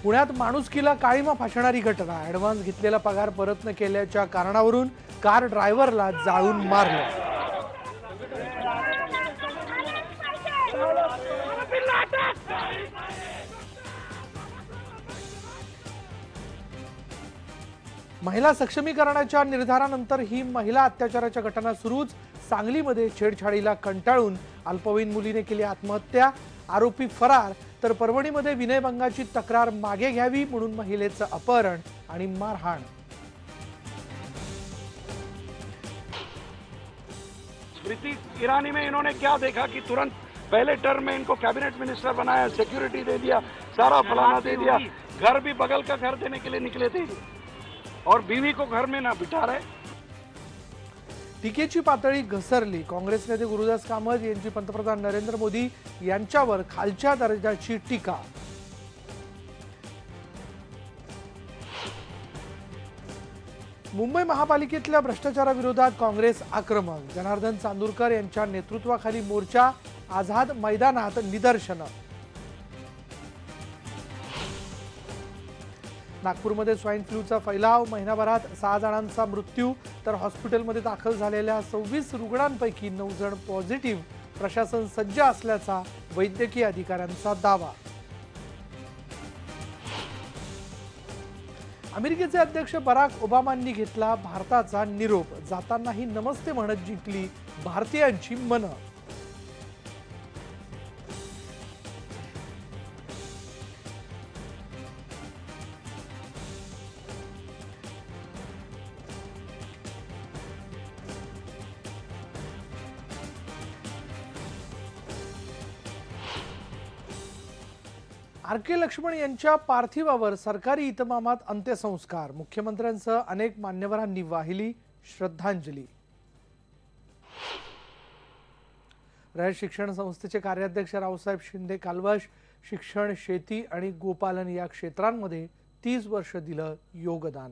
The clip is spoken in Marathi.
पुण्यात माणुसकीला काळीमा फासणारी घटना। ॲडव्हान्स घेतलेला पगार परत न केल्याच्या कारणावरून कार ड्रायव्हरला जाळून मारलं। महिला सक्षमीकरणाच्या निर्धारानंतर ही महिला अत्याचाराच्या घटना सुरूच। सांगलीमध्ये छेडछाडीला कंटाळून अल्पवयीन मुलीने केली आत्महत्या, आरोपी फरार। तर परभणीमध्ये विनयभंगाची तक्रार मागे घ्यावी म्हणून महिलेचं अपहरण आणि मारहाण। स्मृति ईरानी में इन्होंने क्या देखा कि तुरंत पहले टर्म में इनको कैबिनेट मिनिस्टर बनाया, सिक्योरिटी दे दिया, सारा फलाना दे दिया, घर भी बगल का घर देने के लिए निकले थे और बीवी को घर में ना बिठा रहे। टीकेची पातळी घसरली। काँग्रेस नेते गुरुदास कामत यांची पंतप्रधान नरेंद्र मोदी यांच्यावर खालच्या दर्जाची टीका। मुंबई महापालिकेतल्या भ्रष्टाचाराविरोधात काँग्रेस आक्रमक। जनार्दन चांदूरकर यांच्या नेतृत्वाखाली मोर्चा, आझाद मैदानात निदर्शनं। नागपूरमध्ये स्वाईन फ्लूचा फैलाव, महिनाभरात 6 जणांचा मृत्यू। तर हॉस्पिटलमध्ये दाखल झालेल्या 26 रुग्णांपैकी 9 जण पॉझिटिव्ह। प्रशासन सज्ज असल्याचा वैद्यकीय अधिकाऱ्यांचा दावा। अमेरिकेचे अध्यक्ष बराक ओबामांनी घेतला भारताचा निरोप। जातानाही नमस्ते म्हणत जिंकली भारतीयांची मनं। आर.के. लक्ष्मण यांच्या पार्थिवावर सरकारी इतमामात अंत्यसंस्कार। मुख्यमंत्र्यांसह अनेक मान्यवरांनी वाहिली श्रद्धांजली। रयत शिक्षण संस्थेचे कार्याध्यक्ष रावसाहेब शिंदे कालवश। शिक्षण, शेती आणि गोपालन या क्षेत्रांमध्ये 30 वर्ष दिलं योगदान।